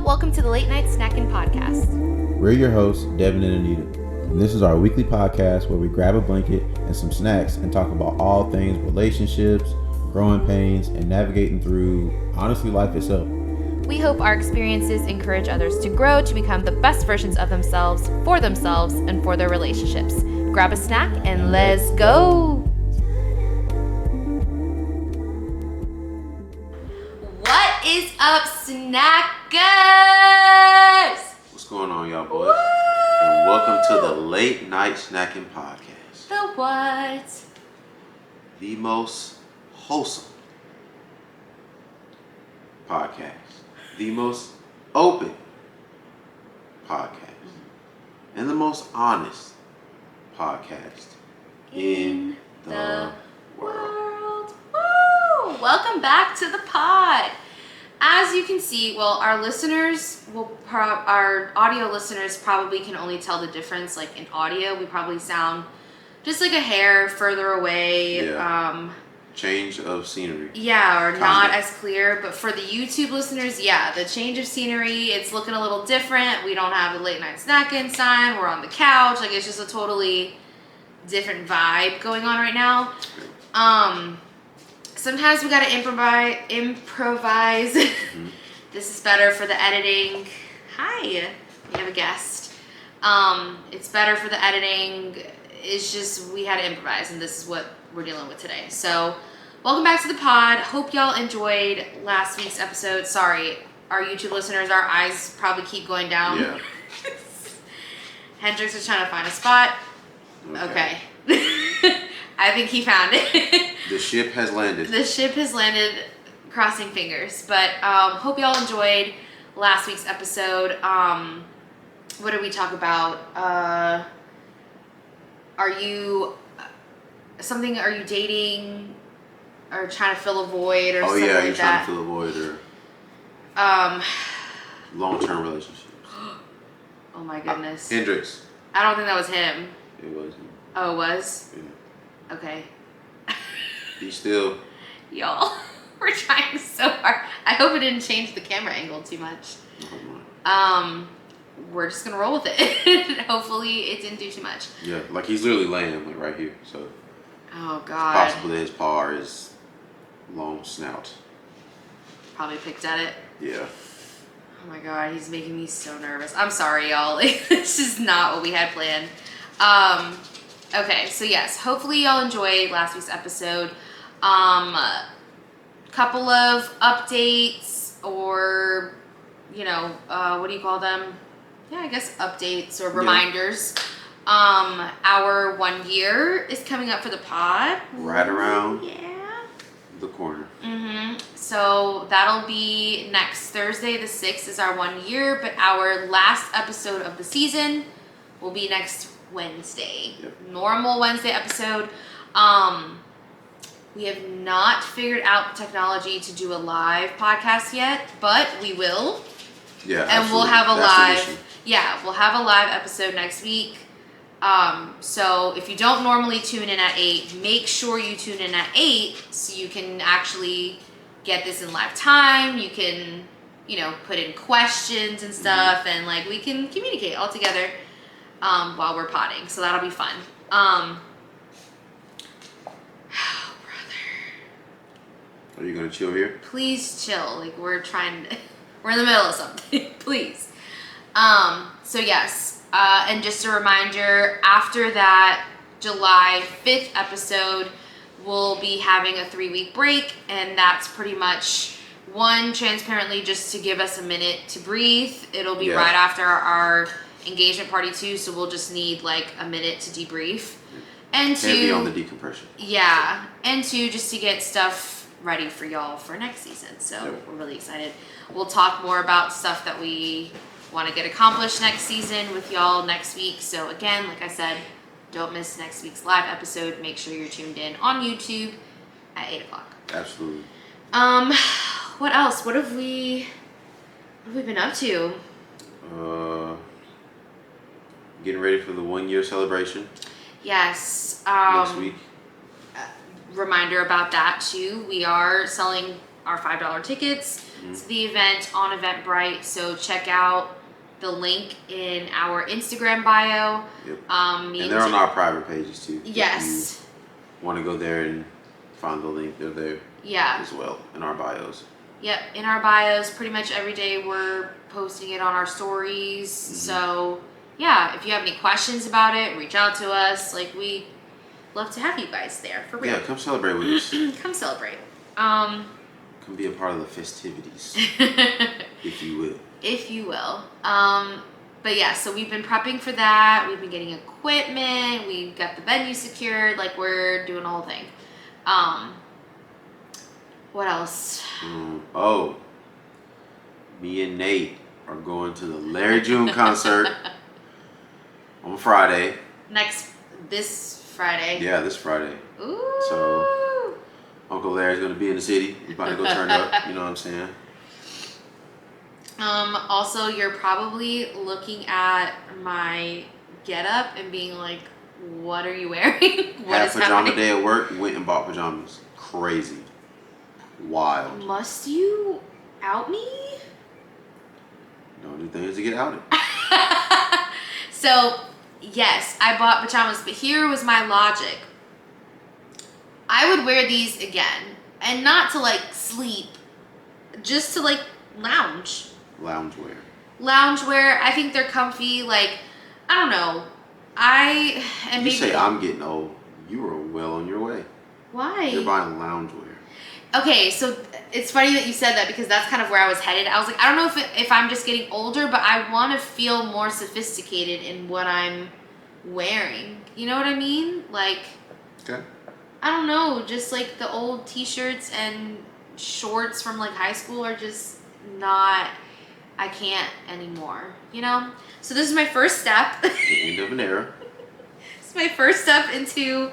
welcome to the Late Night Snacking Podcast. We're your hosts, Devin and Anita. And this is our weekly podcast where we grab a blanket and some snacks and talk about all things relationships, growing pains, and navigating through, honestly, life itself. We hope our experiences encourage others to grow to become the best versions of themselves, and for their relationships. Grab a snack and let's go! What is up, snackers? What's going on, y'all boys? And welcome to the Late Night Snacking Podcast. The what? The most wholesome podcast. The most open podcast. And the most honest podcast in the world. Woo! Welcome back to the pod. As you can see, well, our audio listeners probably can only tell the difference. Like in audio, we probably sound just like a hair further away. Yeah. Change of scenery. Yeah, or not as clear. But for the YouTube listeners, yeah, the change of scenery, it's looking a little different. We don't have the late night snacking sign. We're on the couch. Like, it's just a totally different vibe going on right now. Sometimes we gotta improvise. Mm-hmm. This is better for the editing. Hi, we have a guest. It's better for the editing. It's just we had to improvise, and this is what we're dealing with today. So, welcome back to the pod. Hope y'all enjoyed last week's episode. Sorry, our YouTube listeners, our eyes probably keep going down. Yeah. Hendrix is trying to find a spot. Okay. I think he found it. The ship has landed. The ship has landed, crossing fingers. But hope y'all enjoyed last week's episode. What did we talk about? Are you dating or trying to fill a void or something like that? Oh yeah, you're trying to fill a void or long-term relationships. Oh my goodness. Hendrix. I don't think that was him. It was him. Oh, it was? Yeah. Okay. Be still. Y'all, we're trying so hard. I hope it didn't change the camera angle too much. We're just gonna roll with it. Hopefully it didn't do too much. Yeah, like he's literally laying like right here. So. Oh God. It's possible that his paw is long snout. Probably picked at it. Yeah. Oh my God, he's making me so nervous. I'm sorry, y'all. Like, this is not what we had planned. Okay, so yes, hopefully y'all enjoyed last week's episode. Couple of updates or, what do you call them? Yeah, I guess updates or reminders. Yeah. Our 1 year is coming up for the pod. Right around the corner. Mm-hmm. So that'll be next Thursday, the 6th is our 1 year, but our last episode of the season will be next Wednesday. Yep. Normal Wednesday episode. We have not figured out the technology to do a live podcast yet, but we will. Yeah, and absolutely. We'll have a That's live. Yeah, we'll have a live episode next week. So if you don't normally tune in at 8, make sure you tune in at 8 so you can actually get this in live time. You can, put in questions and stuff, and like we can communicate all together while we're potting. So that'll be fun. Oh, brother. Are you gonna chill here? Please chill. Like we're in the middle of something. Please. So yes. And just a reminder, after that July 5th episode, we'll be having a 3-week break, and that's pretty much transparently just to give us a minute to breathe. It'll be right after our engagement party too, so we'll just need like a minute to debrief. And heavy on the decompression. Yeah, and just to get stuff ready for y'all for next season. So we're really excited. We'll talk more about stuff that we want to get accomplished next season with y'all next week. So again, like I said, don't miss next week's live episode. Make sure you're tuned in on YouTube at 8 o'clock. Absolutely. What else? What have we been up to? Getting ready for the 1 year celebration. Yes. Next week. Reminder about that too. We are selling our $5 tickets. to the event on Eventbrite. So check out the link in our Instagram bio. Yep. And they're on our private pages too. Yes. If you want to go there and find the link, they're there as well in our bios. Yep, in our bios. Pretty much every day we're posting it on our stories. So yeah, if you have any questions about it, reach out to us. Like, we love to have you guys there, for real. Yeah, come celebrate with us. Come celebrate. Come be a part of the festivities, if you will. If you will. But yeah, so we've been prepping for that. We've been getting equipment. We've got the venue secured. Like, we're doing the whole thing. What else? Me and Nate are going to the Larry June concert on Friday. This Friday. Yeah, this Friday. Ooh. So Uncle Larry's gonna be in the city. We're about to go turn up. You know what I'm saying? Also, you're probably looking at my getup and being like, "What are you wearing? What Had is pajama happening?" day at work. Went and bought pajamas. Crazy. Wild. Must you out me? Don't do things to get outed. So, yes, I bought pajamas, but here was my logic. I would wear these again, and not to like sleep, just to like lounge. Loungewear. Loungewear. I think they're comfy. Like, I don't know. You say I'm getting old. You were well on your way. Why? You're buying loungewear. Okay, so it's funny that you said that, because that's kind of where I was headed. I was like, I don't know if I'm just getting older, but I want to feel more sophisticated in what I'm wearing. You know what I mean? Like, okay. I don't know, just like the old t-shirts and shorts from like high school are just not, I can't anymore, you know? So this is my first step. The end of an era. It's my first step into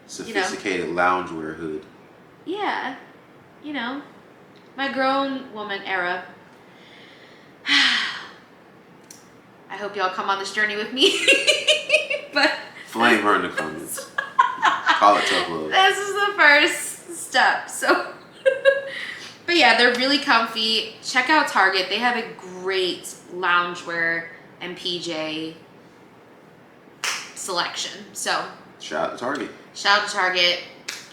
sophisticated loungewear hood. Yeah, you know, my grown woman era. I hope y'all come on this journey with me. But flame her in the comments. Call it tough love. This is the first step. So, but yeah, they're really comfy. Check out Target. They have a great loungewear and PJ selection. So shout out to Target. Shout out to Target.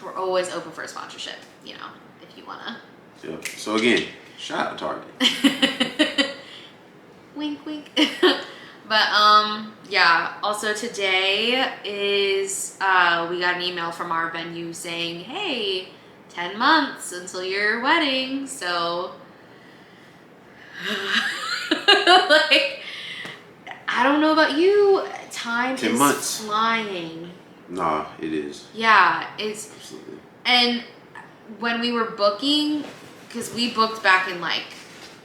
We're always open for a sponsorship, you know, if you wanna. Yep. So again, shout out to Target. Wink, wink. But yeah. Also today is we got an email from our venue saying, "Hey, 10 months until your wedding." So, like, I don't know about you. Time 10 is months. Flying. Nah, it is. Yeah, it's absolutely. And when we were booking, because we booked back in like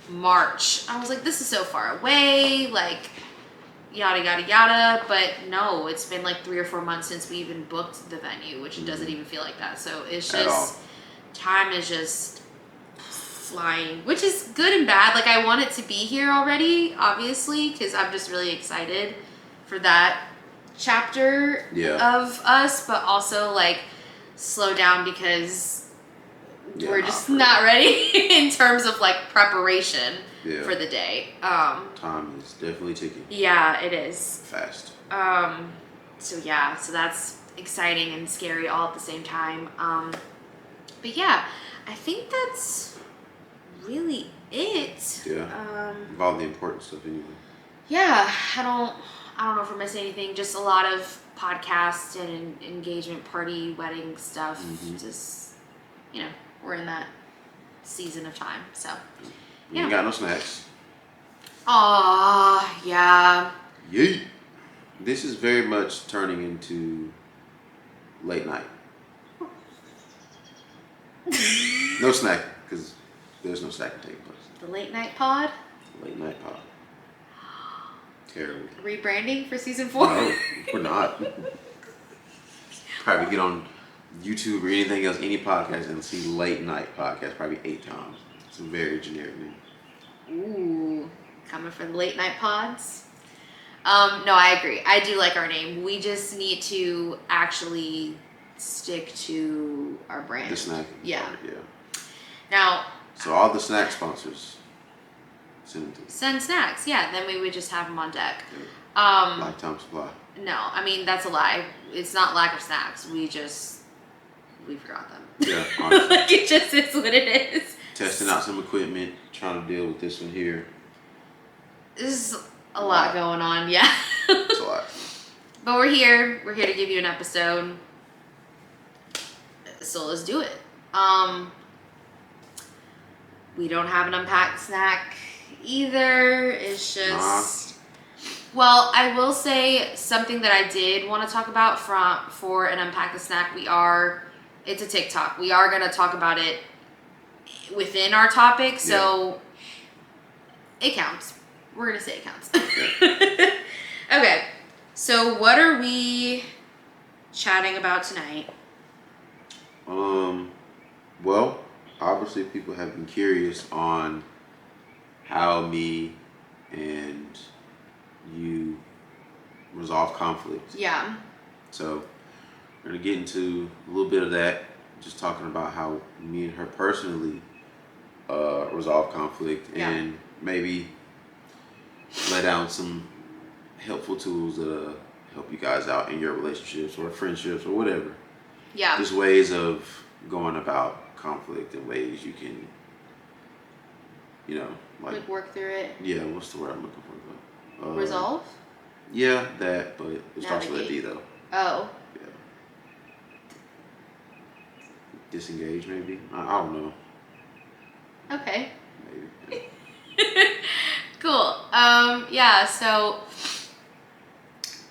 March, I was like, this is so far away, like yada yada yada. But no, it's been like 3 or 4 months since we even booked the venue, which it doesn't even feel like that. So it's just, time is just flying, which is good and bad. Like, I want it to be here already, obviously, because I'm just really excited for that chapter of us, but also like slow down because we're just not ready in terms of like preparation for the day. Time is definitely ticking. Yeah, it is. Fast. So yeah, so that's exciting and scary all at the same time. But yeah, I think that's really it. Yeah. All the important stuff anyway. Yeah, I don't know if we're missing anything. Just a lot of podcast and engagement party, wedding stuff. Just, you know, we're in that season of time. So, You ain't got no snacks. Aw, yeah. Yeet. This is very much turning into late night. No snack, because there's no snacking taking place. The late night pod? Late night pod. Terrible. Rebranding for season 4? No, we're not. Probably get on YouTube or anything else, any podcast, and see late night podcast probably 8 times. It's a very generic name. Ooh, coming for the late night pods. No, I agree. I do like our name. We just need to actually stick to our brand. The snack. Yeah. Yeah. Now, So all the snack sponsors, send them to us. Send snacks, yeah. Then we would just have them on deck. Lifetime supply. No, I mean that's a lie. It's not lack of snacks. We forgot them. Yeah, honestly. Like it just is what it is. Testing out some equipment, trying to deal with this one here. This is a lot going on, yeah. It's a lot. But we're here. We're here to give you an episode. So let's do it. We don't have an unpacked snack either. It's just well, I will say something that I did want to talk about for an unpack the snack. It's a TikTok. We are gonna talk about it within our topic, so it counts. We're gonna say it counts. Okay, so what are we chatting about tonight? Well, obviously people have been curious on how me and you resolve conflict. Yeah. So we're gonna get into a little bit of that, just talking about how me and her personally resolve conflict, and maybe lay down some helpful tools that help you guys out in your relationships or friendships or whatever. Yeah. Just ways of going about conflict and ways you can, like work through it. Yeah, what's the word I'm looking for though? Resolve? Yeah, that, but it starts with a D though. Oh. Yeah. Disengage maybe? I don't know. Okay. Maybe. Cool. Yeah, so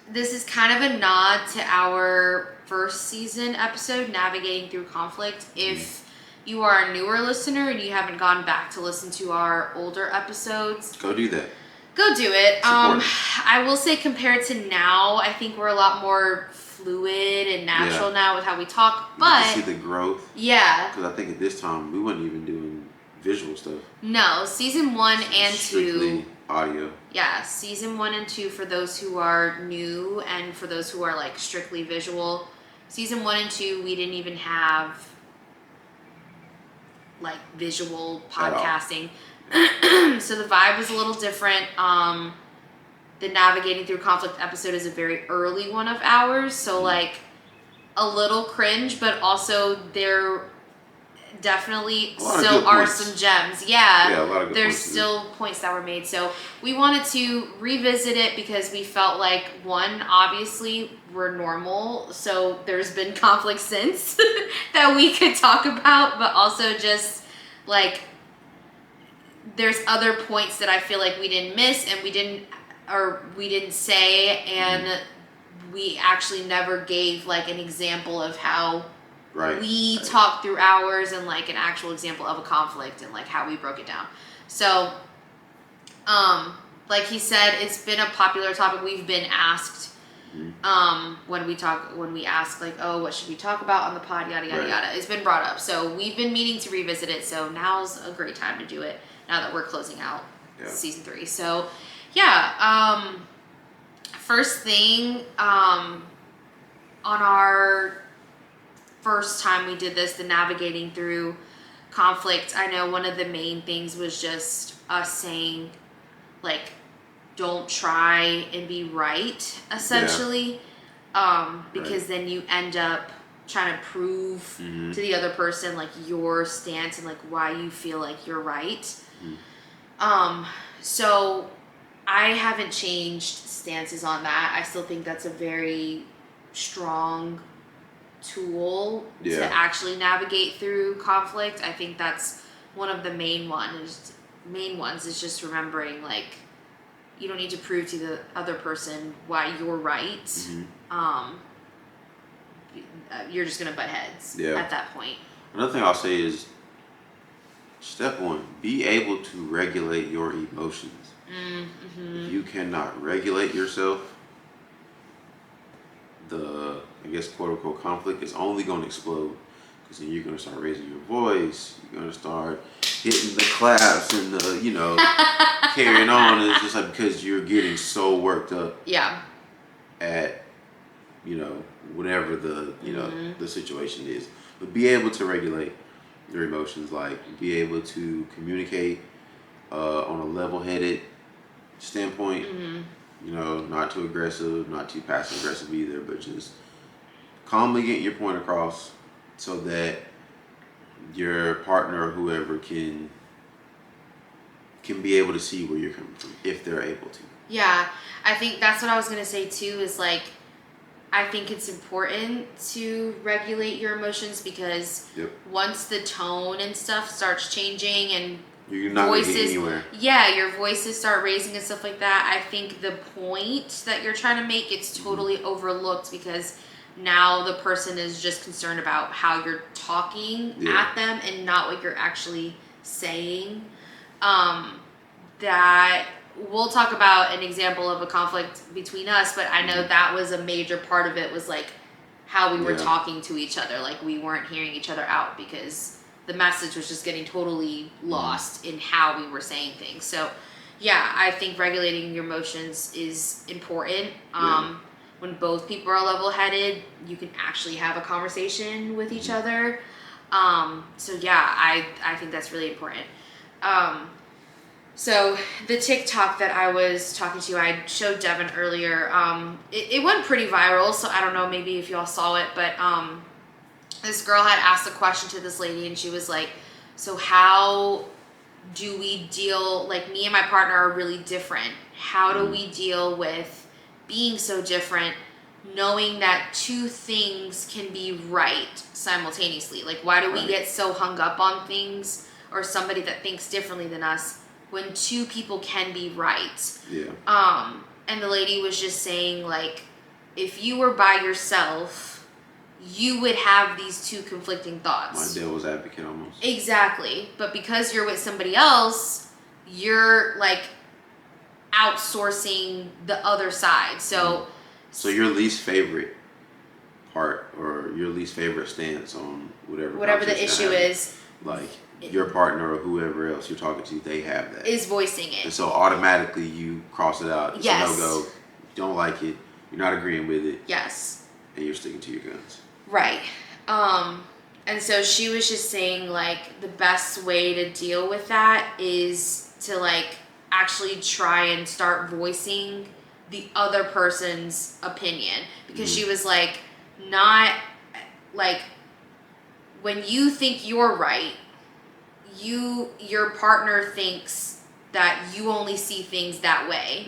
this is kind of a nod to our first season episode, Navigating Through Conflict. If you are a newer listener and you haven't gone back to listen to our older episodes, Go do that. go do it. Support it. I will say compared to now, I think we're a lot more fluid and natural now with how we talk, You but can see the growth. yeah. Because I think at this time we weren't even doing visual stuff. No, season 1 and 2. Strictly audio. Yeah, season 1 and 2 for those who are new and for those who are like strictly visual. Season 1 and 2, we didn't even have like visual podcasting. So the vibe was a little different. The Navigating Through Conflict episode is a very early one of ours. So like a little cringe, but also there definitely still are some gems. Yeah, a lot of good there's points still points that were made. So we wanted to revisit it because we felt like, one, obviously we're normal, so there's been conflict since that we could talk about, but also just like there's other points that I feel like we didn't miss and we didn't say, and we actually never gave like an example of how we talked through ours and like an actual example of a conflict and like how we broke it down. So, like he said, it's been a popular topic. We've been asked when we ask like, oh, what should we talk about on the pod, yada yada yada. It's been brought up, so we've been meaning to revisit it. So now's a great time to do it. Now that we're closing out season 3. So yeah, first thing, on our first time we did this, the Navigating Through Conflict, I know one of the main things was just us saying like, don't try and be right, essentially, because then you end up trying to prove to the other person like your stance and like why you feel like you're right. So I haven't changed stances on that. I still think that's a very strong tool to actually navigate through conflict. I think that's one of the main ones is just remembering like you don't need to prove to the other person why you're right. You're just gonna butt heads at that point. Another thing I'll say is, step 1, be able to regulate your emotions. If you cannot regulate yourself, the, I guess, quote unquote conflict is only going to explode, because then you're going to start raising your voice, you're going to start hitting the claps and the, carrying on. And it's just like, because you're getting so worked up at, whatever the, the situation is. But be able to regulate. your emotions, like be able to communicate on a level-headed standpoint. You know, not too aggressive, not too passive aggressive either, but just calmly getting your point across so that your partner or whoever can be able to see where you're coming from if they're able to. Yeah, I think that's what I was gonna say too. Is like, I think it's important to regulate your emotions because once the tone and stuff starts changing and you're not going to get anywhere. Yeah, your voices start raising and stuff like that. I think the point that you're trying to make, it's totally overlooked because now the person is just concerned about how you're talking at them and not what you're actually saying. That we'll talk about an example of a conflict between us, but I know that was a major part of it, was like how we were talking to each other. Like we weren't hearing each other out because the message was just getting totally lost in how we were saying things. So yeah, I think regulating your emotions is important. When both people are level-headed, you can actually have a conversation with each other. So yeah, I think that's really important. So the TikTok that I was talking to, I showed Devin earlier. It went pretty viral, so I don't know maybe if y'all saw it, but this girl had asked a question to this lady, and she was like, so how do we deal, like me and my partner are really different. How do we deal with being so different, knowing that two things can be right simultaneously? Like why do we get so hung up on things or somebody that thinks differently than us when two people can be right? And the lady was just saying, like, if you were by yourself, you would have these two conflicting thoughts. My devil's advocate almost. Exactly. But because you're with somebody else, you're like outsourcing the other side. So your least favorite part or your least favorite stance on whatever the issue is, like your partner or whoever else you're talking to, they have that. Is voicing it. And so automatically you cross it out. It's a no-go. You don't like it. You're not agreeing with it. Yes. And you're sticking to your guns. Right. And so she was just saying, like, the best way to deal with that is to, like, actually try and start voicing the other person's opinion. Because she was like, not, like, when you think you're right, your partner thinks that you only see things that way,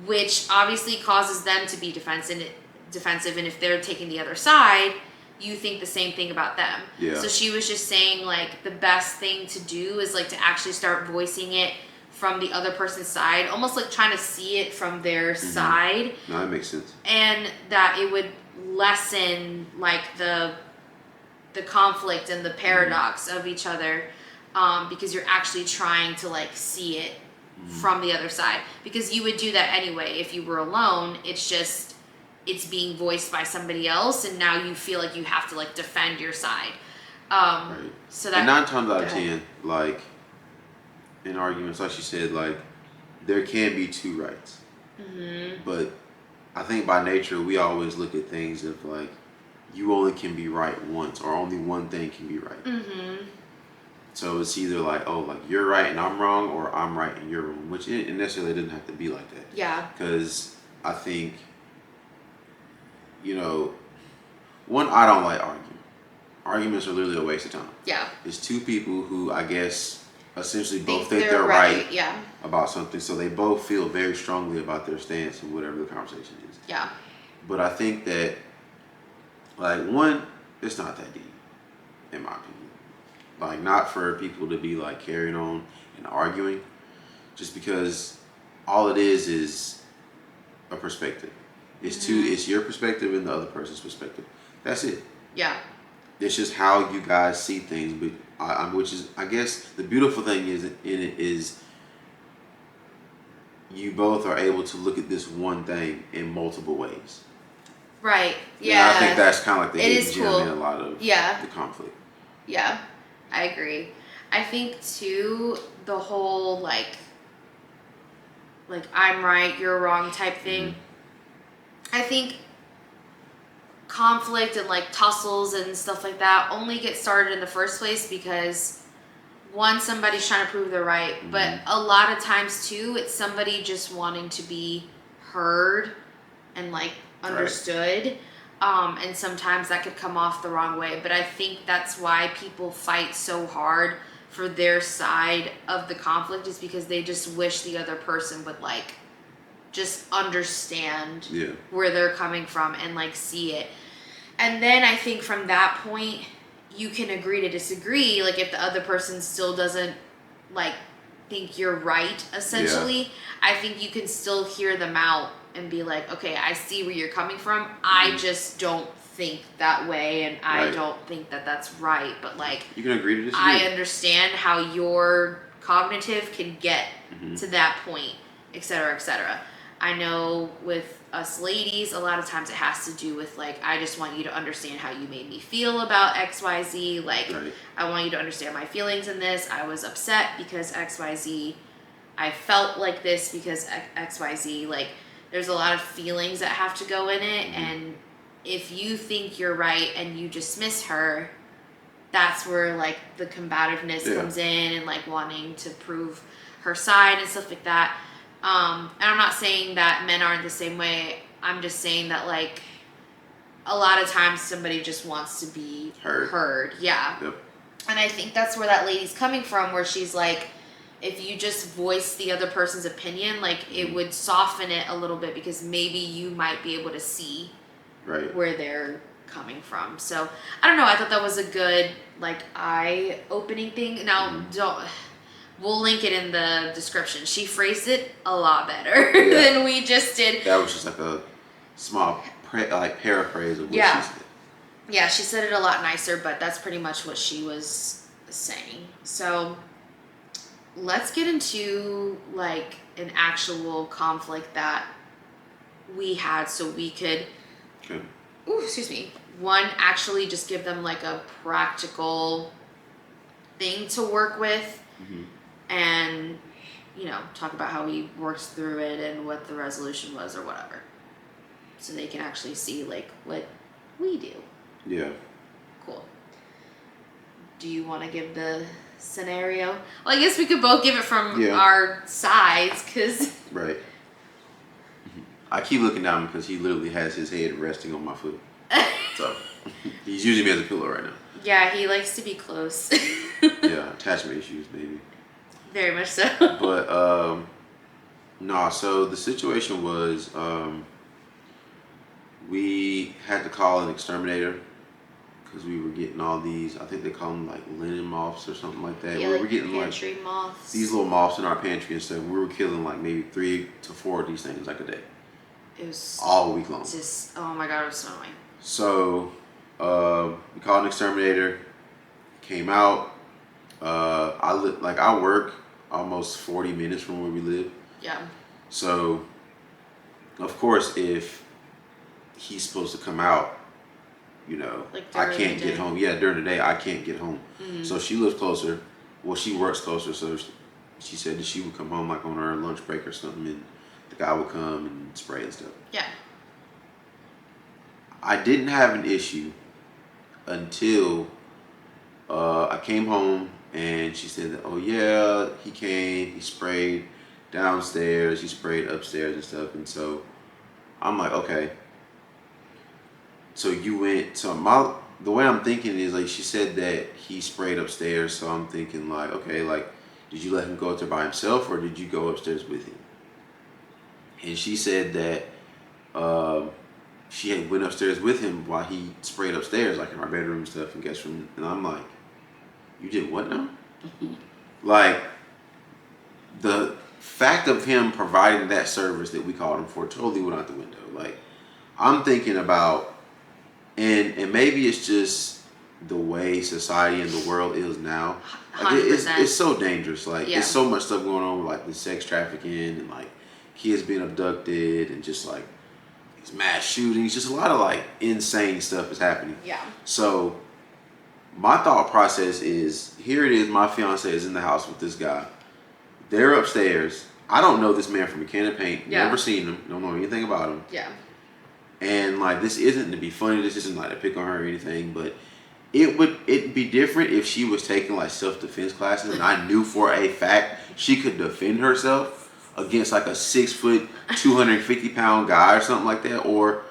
which obviously causes them to be defensive, and if they're taking the other side, you think the same thing about them. So she was just saying, like, the best thing to do is like to actually start voicing it from the other person's side, almost like trying to see it from their side. No, that makes sense. And that it would lessen like the conflict and the paradox of each other, because you're actually trying to like see it from the other side. Because you would do that anyway if you were alone. It's just it's being voiced by somebody else, and now you feel like you have to like defend your side. So that, and 9 times out of 10, like in arguments, like she said, like there can be two rights. But I think by nature we always look at things of like you only can be right once, or only one thing can be right. So it's either like, oh, like you're right and I'm wrong, or I'm right and you're wrong, which it necessarily doesn't have to be like that. Yeah. Because I think, you know, one, I don't like arguing. Arguments are literally a waste of time. Yeah. It's two people who I guess essentially both think they're right about something, so they both feel very strongly about their stance and whatever the conversation is. Yeah. But I think that, like, one, it's not that deep, in my opinion. Like, not for people to be like carrying on and arguing, just because all it is a perspective. It's it's your perspective and the other person's perspective. That's it. Yeah. It's just how you guys see things, but which is, I guess, the beautiful thing is in it is you both are able to look at this one thing in multiple ways. Right. Yeah. And I think that's kind of like the hidden gem in a lot of the conflict. Yeah, I agree. I think too, the whole like I'm right, you're wrong type thing. I think conflict and like tussles and stuff like that only get started in the first place because one, somebody's trying to prove they're right, but a lot of times too, it's somebody just wanting to be heard and like understood. And sometimes that could come off the wrong way, but I think that's why people fight so hard for their side of the conflict, is because they just wish the other person would like just understand where they're coming from and like see it. And then I think from that point you can agree to disagree. Like if the other person still doesn't like think you're right, essentially, I think you can still hear them out and be like, okay, I see where you're coming from. I just don't think that way, and I don't think that that's right. But like, you can agree to disagree. I understand how your cognitive can get to that point, etc., etc. I know with us ladies, a lot of times it has to do with like, I just want you to understand how you made me feel about XYZ. Like, I want you to understand my feelings in this. I was upset because XYZ. I felt like this because XYZ. Like, there's a lot of feelings that have to go in it. And if you think you're right and you dismiss her, that's where like the combativeness comes in, and like wanting to prove her side and stuff like that. And I'm not saying that men aren't the same way. I'm just saying that like a lot of times somebody just wants to be heard. Yeah. Yep. And I think that's where that lady's coming from, where she's like, if you just voice the other person's opinion, like it would soften it a little bit, because maybe you might be able to see where they're coming from. So I don't know. I thought that was a good like eye-opening thing. Now we'll link it in the description. She phrased it a lot better than we just did. That was just like a small paraphrase of what she said. Yeah, she said it a lot nicer, but that's pretty much what she was saying. So let's get into like an actual conflict that we had, so we could one, actually just give them like a practical thing to work with, and talk about how we worked through it and what the resolution was or whatever, so they can actually see like what we do. Yeah. Cool. Do you want to give the scenario? Well, I guess we could both give it from our sides, because right. I keep looking down because he literally has his head resting on my foot. So he's using me as a pillow right now. Yeah, he likes to be close. Yeah, attachment issues, maybe. Very much so. But no, so the situation was we had to call an exterminator because we were getting all these, I think they call them like linen moths or something like that. Yeah, we like were getting pantry like moths. These little moths in our pantry and stuff. We were killing like maybe 3 to 4 of these things like a day. It was all week long. Just, oh my god, it was so annoying. So we called an exterminator, came out. I work almost 40 minutes from where we live. Yeah. So of course, if he's supposed to come out, like I can't get home. Yeah, during the day I can't get home. So she lives closer. Well, she works closer, so she said that she would come home like on her lunch break or something, and the guy would come and spray and stuff. Yeah. I didn't have an issue until I came home and she said that, oh yeah, he came, he sprayed downstairs, he sprayed upstairs and stuff. And so I'm like, okay. So you went, the way I'm thinking is like, she said that he sprayed upstairs. So I'm thinking like, okay, like, did you let him go up there by himself or did you go upstairs with him? And she said that she had went upstairs with him while he sprayed upstairs, like in our bedroom and stuff and guest room. And I'm like, you did what now? Like, the fact of him providing that service that we called him for totally went out the window. Like, I'm thinking about, and maybe it's just the way society and the world is now. Like, it's so dangerous. Like, there's so much stuff going on with like the sex trafficking and like kids being abducted and just like these mass shootings. Just a lot of like insane stuff is happening. Yeah. So my thought process is, here it is, my fiance is in the house with this guy. They're upstairs. I don't know this man from a can of paint. Never seen him. Don't know anything about him. Yeah. And like, this isn't to be funny. This isn't like to pick on her or anything, but it'd be different if she was taking like self-defense classes and I knew for a fact she could defend herself against like a 6 foot, 250 pound guy or something like that, or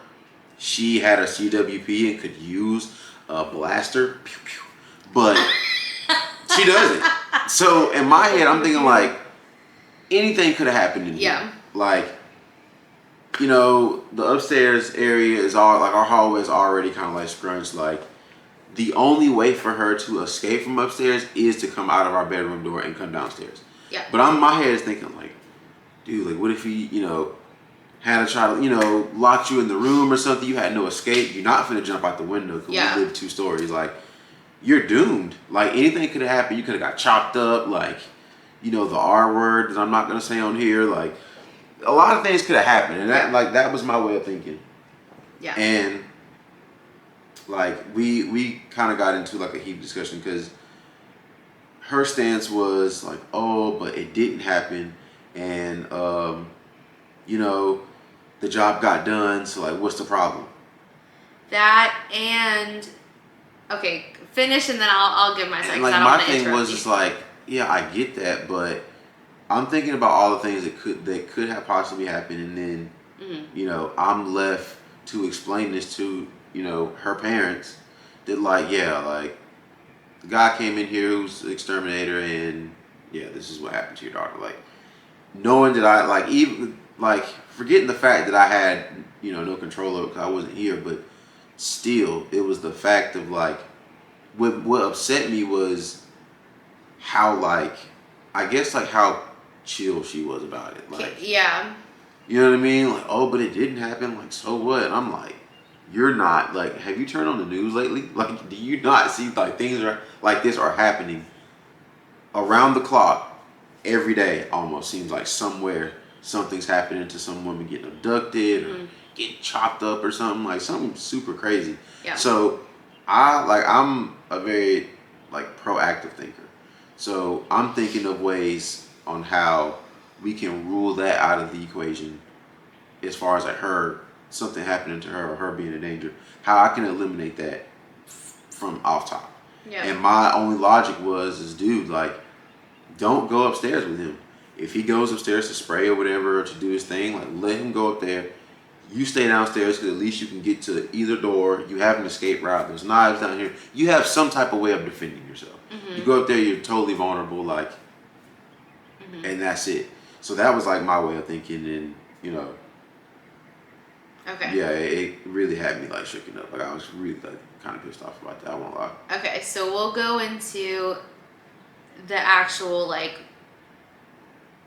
she had a CWP and could use a blaster. Pew, pew. But she doesn't. So in my head, I'm thinking like anything could have happened in here. Like, you know, the upstairs area is all like, our hallway is already kind of like scrunched. Like, the only way for her to escape from upstairs is to come out of our bedroom door and come downstairs. Yeah. But my head is thinking like, dude, like, what if he, you know, had to try to, you know, lock you in the room or something? You had no escape. You're not finna jump out the window because we live 2 stories. Like, you're doomed. Like, anything could have happened. You could have got chopped up. Like, you know, the R word that I'm not gonna say on here. Like, a lot of things could have happened, and that was my way of thinking. Yeah. And like, we kind of got into like a heated discussion because her stance was like, oh, but it didn't happen, and you know, the job got done, so like, what's the problem? That and okay, finish and then I'll give my second. Like, my thing was just like, yeah, I get that, but I'm thinking about all the things that could have possibly happened, and then you know, I'm left to explain this to, you know, her parents that like, yeah, like, the guy came in here who's the exterminator, and yeah, this is what happened to your daughter. Like, knowing that I like, even like, forgetting the fact that I had, you know, no control over it because I wasn't here, but still, it was the fact of like, what upset me was how, like, I guess like how chill she was about it. Like, yeah, you know what I mean? Like, oh, but it didn't happen. Like, so what? And I'm like, you're not, like, have you turned on the news lately? Like, do you not see like things are like this are happening around the clock every day? Almost seems like somewhere something's happening to some woman getting abducted or getting chopped up or something, like something super crazy. Yeah. So I'm a very like proactive thinker. So I'm thinking of ways on how we can rule that out of the equation as far as like something happening to her or her being in danger, how I can eliminate that from off top. Yeah. And my only logic is, dude, like, don't go upstairs with him. If he goes upstairs to spray or whatever, or to do his thing, like, let him go up there. You stay downstairs because at least you can get to either door. You have an escape route. There's knives down here. You have some type of way of defending yourself. You go up there, you're totally vulnerable, like, and that's it. So that was like my way of thinking, and you know, okay. Yeah, it really had me like shaken up. Like, I was really like kind of pissed off about that. I won't lie. Okay, so we'll go into the actual like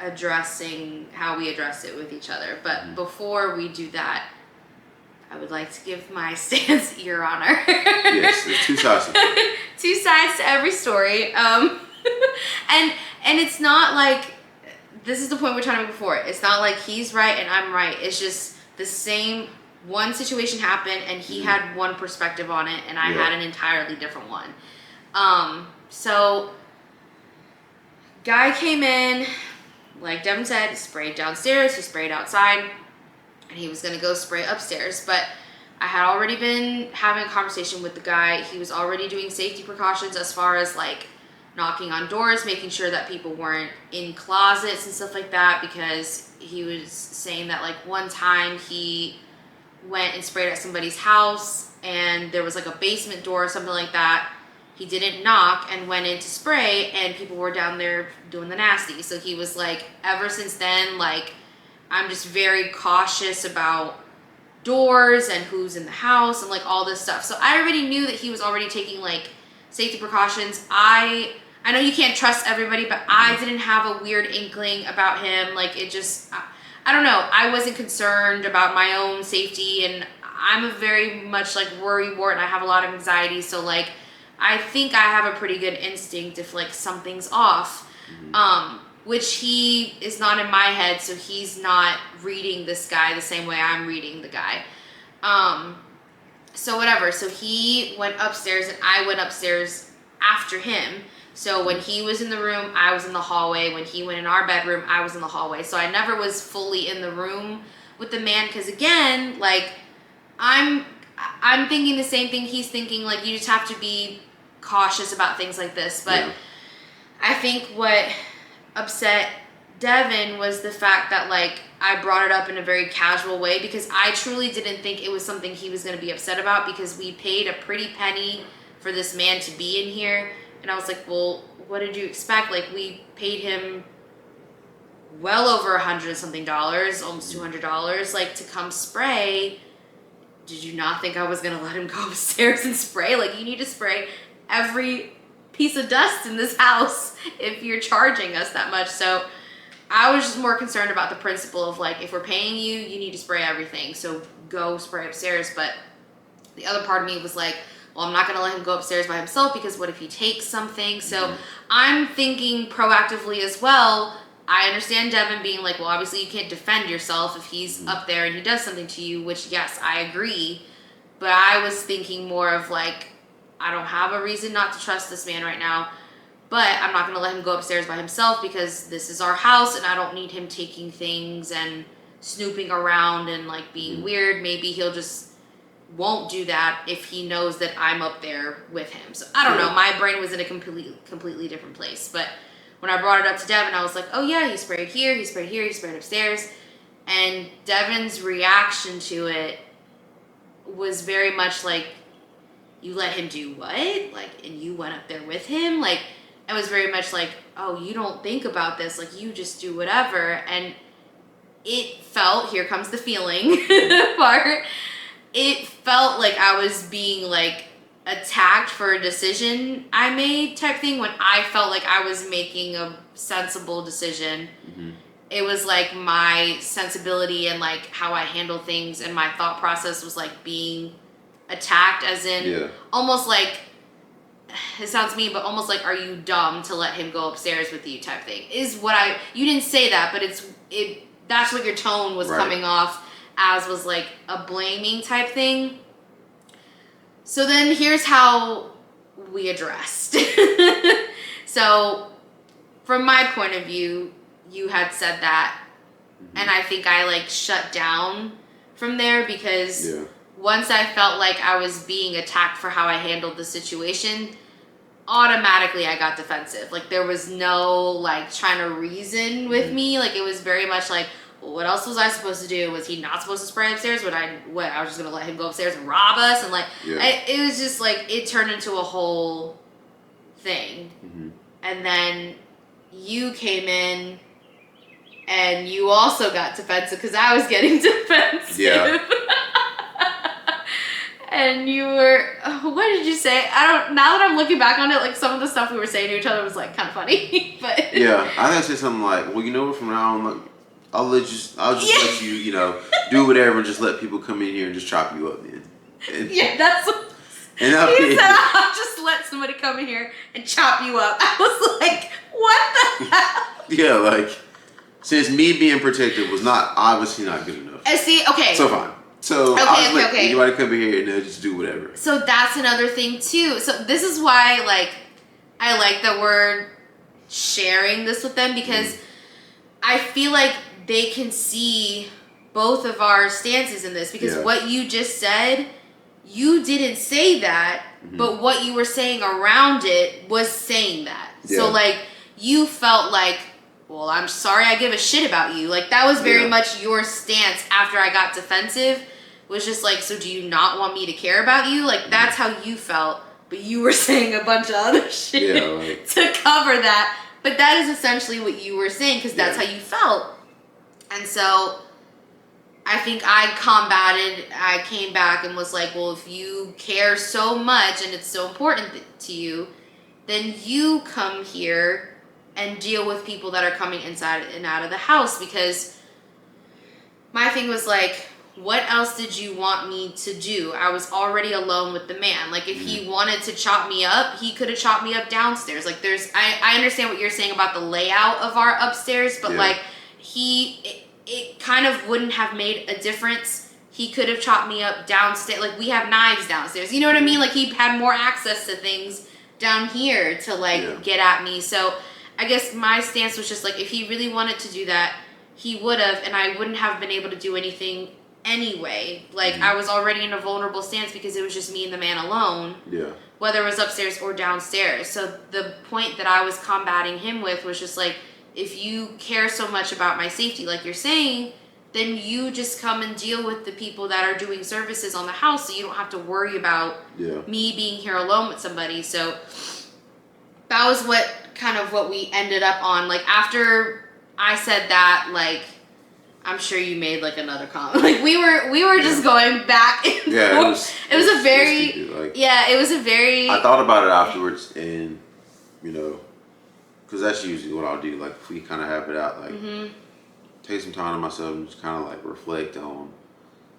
addressing how we address it with each other. But before we do that, I would like to give my stance, Your Honor. Yes, there's 2 sides to it. 2 sides to every story. And it's not like, this is the point we're trying to make before. It's not like he's right and I'm right. It's just the same one situation happened and he had one perspective on it and I had an entirely different one. So guy came in, like Devin said, sprayed downstairs, he sprayed outside, and he was gonna go spray upstairs. But I had already been having a conversation with the guy. He was already doing safety precautions as far as like knocking on doors, making sure that people weren't in closets and stuff like that, because he was saying that like one time he went and sprayed at somebody's house and there was like a basement door or something like that. He didn't knock and went in to spray and people were down there doing the nasty. So he was like, ever since then, like, I'm just very cautious about doors and who's in the house and like all this stuff. So I already knew that he was already taking like safety precautions. I know you can't trust everybody, but I didn't have a weird inkling about him. Like, it just, I don't know. I wasn't concerned about my own safety, and I'm a very much like worrywart and I have a lot of anxiety. So like, I think I have a pretty good instinct if like something's off, which he is not in my head. So he's not reading this guy the same way I'm reading the guy. So whatever. So he went upstairs and I went upstairs after him. So when he was in the room, I was in the hallway. When he went in our bedroom, I was in the hallway. So I never was fully in the room with the man. Cause again, like, I'm thinking the same thing he's thinking. Like, you just have to be cautious about things like this. But Yeah. I think what upset Devin was the fact that, like, I brought it up in a very casual way because I truly didn't think it was something he was going to be upset about because we paid a pretty penny for this man to be in here. And I was like, well, what did you expect? Like, we paid him well over $100 something, almost $200, like, to come spray. Did you not think I was gonna let him go upstairs and spray? Like, you need to spray every piece of dust in this house if you're charging us that much. So I was just more concerned about the principle of, like, if we're paying you, you need to spray everything. So go spray upstairs. But the other part of me was like, well, I'm not gonna let him go upstairs by himself because what if he takes something? So I'm thinking proactively as well. I understand Devin being like, well, obviously you can't defend yourself if he's up there and he does something to you, which, yes, I agree. But I was thinking more of, like, I don't have a reason not to trust this man right now, but I'm not going to let him go upstairs by himself because this is our house and I don't need him taking things and snooping around and, like, being weird. Maybe he'll just won't do that if he knows that I'm up there with him. So I don't know. My brain was in a completely different place. But when I brought it up to Devin, I was like, oh yeah, he sprayed here, he sprayed here, he sprayed upstairs. And Devin's reaction to it was very much like, you let him do what? Like, and you went up there with him? Like, it was very much like, oh, you don't think about this, like, you just do whatever. And it felt, here comes the feeling part, it felt like I was being, like, attacked for a decision I made type thing when I felt like I was making a sensible decision. It was like my sensibility and, like, how I handle things and my thought process was, like, being attacked, as in almost like, it sounds mean, but almost like, are you dumb to let him go upstairs with you type thing is what you didn't say that, but that's what your tone was coming off as, was like a blaming type thing. So then here's how we addressed. So from my point of view, you had said that, and I think I, like, shut down from there because once I felt like I was being attacked for how I handled the situation, automatically I got defensive. Like, there was no, like, trying to reason with me. Like, it was very much like, well, what else was I supposed to do? Was he not supposed to spray upstairs? I was just gonna let him go upstairs and rob us? And, like, it was just like, it turned into a whole thing. And then you came in and you also got defensive because I was getting defensive. And you were, what did you say? Now that I'm looking back on it, like, some of the stuff we were saying to each other was, like, kind of funny. But I think I said something like, well, you know what, from now on, like, I'll just let you, you know, do whatever and just let people come in here and just chop you up then. And, that's what and he said, I'll just let somebody come in here and chop you up. I was like, what the hell? Like, since me being protected was obviously not good enough. And see, okay. So fine. So I'll just let anybody come in here and they'll just do whatever. So that's another thing too. So this is why, like, I like that we're sharing this with them because I feel like they can see both of our stances in this because what you just said, you didn't say that, but what you were saying around it was saying that. So, like, you felt like, well, I'm sorry I give a shit about you. Like, that was very much your stance after I got defensive, was just like, so do you not want me to care about you? Like, that's how you felt, but you were saying a bunch of other shit to cover that. But that is essentially what you were saying because that's how you felt. And so I think I came back and was like, well, if you care so much and it's so important to you, then you come here and deal with people that are coming inside and out of the house. Because my thing was like, what else did you want me to do? I was already alone with the man. Like, if he wanted to chop me up, he could have chopped me up downstairs. Like, I understand what you're saying about the layout of our upstairs, but like, it kind of wouldn't have made a difference. He could have chopped me up downstairs. Like, we have knives downstairs. You know what I mean? Like, he had more access to things down here to, like, get at me. So I guess my stance was just like, if he really wanted to do that, he would have, and I wouldn't have been able to do anything anyway. Like, I was already in a vulnerable stance because it was just me and the man alone. Yeah. Whether it was upstairs or downstairs. So the point that I was combating him with was just like, if you care so much about my safety, like you're saying, then you just come and deal with the people that are doing services on the house so you don't have to worry about me being here alone with somebody. So that was what we ended up on. Like, after I said that, like, I'm sure you made like another comment. Like, we were just going back and forth. It was a very I thought about it afterwards, and because that's usually what I'll do. Like, if we kind of have it out, like take some time to myself and just kind of like reflect on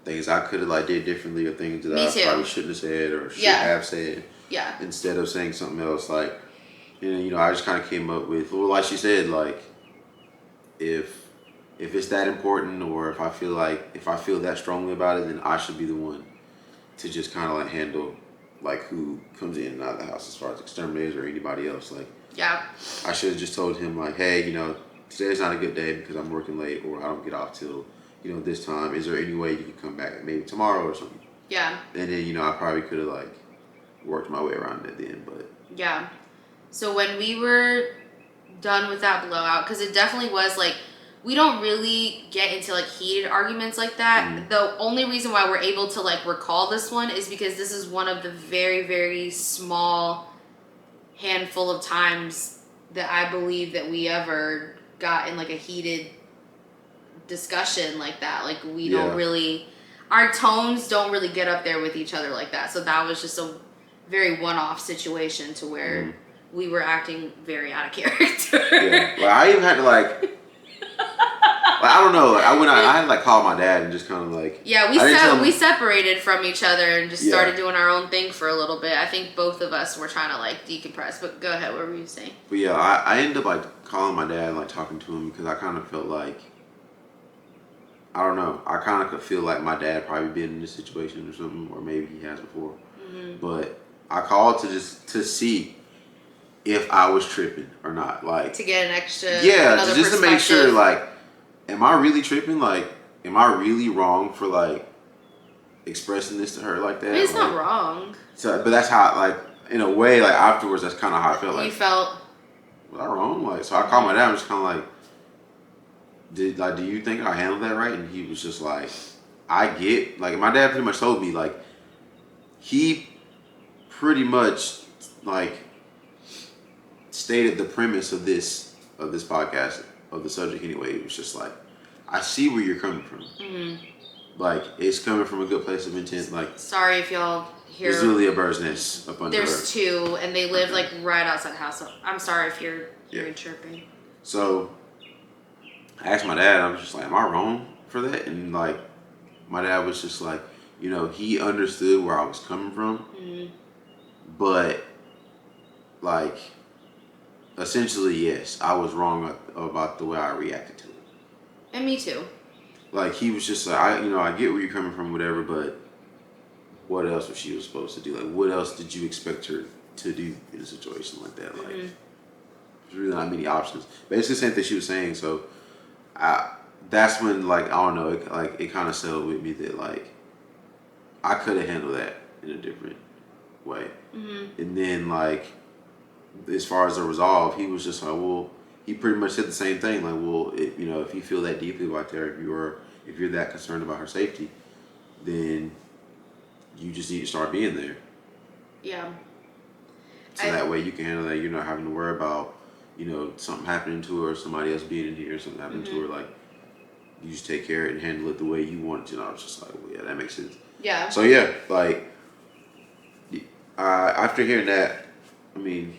things I could have like did differently, or things that I probably shouldn't have said or should have said. Yeah. Instead of saying something else, like, I just kind of came up with, well, like she said, like, if it's that important, or if I feel that strongly about it, then I should be the one to just kind of like handle like who comes in and out of the house, as far as exterminators or anybody else. Like, I should have just told him like, hey, today's not a good day because I'm working late, or I don't get off till this time. Is there any way you can come back maybe tomorrow or something? Yeah. And then I probably could have like worked my way around it then, but yeah. So when we were done with that blowout, because it definitely was like, we don't really get into like heated arguments like that. The only reason why we're able to like recall this one is because this is one of the very, very small handful of times that I believe that we ever got in like a heated discussion like that. Like, we don't really, our tones don't really get up there with each other like that. So that was just a very one-off situation to where we were acting very out of character. Yeah. Like, I even had to like I don't know. Like, I had to like call my dad and just kind of like. Yeah, we separated from each other and just started doing our own thing for a little bit. I think both of us were trying to like decompress. But go ahead. What were you saying? But yeah, I ended up like calling my dad and like talking to him because I kind of felt like, I don't know. I kind of could feel like my dad probably been in this situation or something, or maybe he has before. But I called to see if I was tripping or not, like to get an extra just to make sure, like, am I really tripping? Like, am I really wrong for like expressing this to her like that? I mean, it's not wrong. So, but that's how, like, in a way, like afterwards, that's kind of how I felt. Like, you felt. Was I wrong? Like, so I called my dad and was kind of like, do you think I handled that right? And he was just like, I get, like, my dad pretty much told me, like, he pretty much like stated the premise of this podcast, of the subject anyway. It was just like, I see where you're coming from. Like, it's coming from a good place of intent. Like, sorry if y'all hear. There's literally a bird's nest up under her. There's two, and they live like right outside the house. So I'm sorry if you're hearing chirping. So I asked my dad. I was just like, am I wrong for that? And like, my dad was just like, he understood where I was coming from, but like, essentially, yes, I was wrong about the way I reacted to it. And me too. Like, he was just like, I get where you're coming from, whatever, but what else was she supposed to do? Like, what else did you expect her to do in a situation like that? Like, there's really not many options. Basically, the same thing she was saying. So, that's when, like, I don't know, it kind of settled with me that, like, I could have handled that in a different way. And then, like, as far as the resolve, he was just like, well, he pretty much said the same thing. Like, well, if you feel that deeply about her, if you're that concerned about her safety, then you just need to start being there. Yeah. So that way you can handle that. You're not having to worry about, something happening to her, or somebody else being in here, or something happening to her. Like, you just take care of it and handle it the way you want it to. And I was just like, well, yeah, that makes sense. Yeah. So yeah, like, after hearing that, I mean,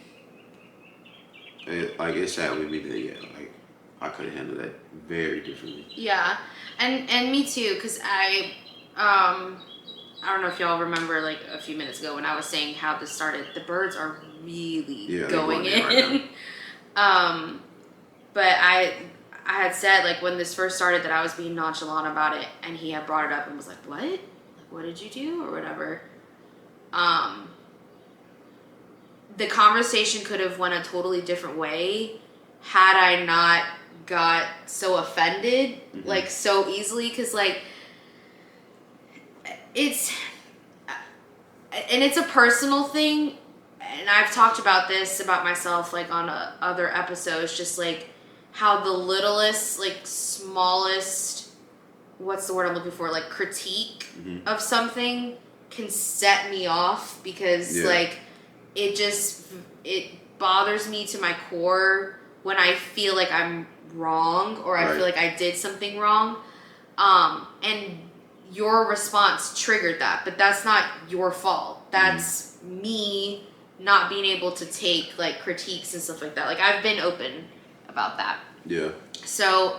it sat with me that, like, I could have handled that very differently. Yeah, and me too, because I don't know if y'all remember, like, a few minutes ago when I was saying how this started. The birds are really going in. Right but I had said, like, when this first started, that I was being nonchalant about it, and he had brought it up and was like, what? Like, what did you do? Or whatever. The conversation could have went a totally different way had I not got so offended, like, so easily. Because, like, it's a personal thing, and I've talked about this about myself like on other episodes, just like how the littlest, like smallest, what's the word I'm looking for, like critique of something can set me off, because like it bothers me to my core when I feel like I'm wrong, or I feel like I did something wrong, and your response triggered that, but that's not your fault. That's me not being able to take like critiques and stuff like that. Like, I've been open about that. Yeah. So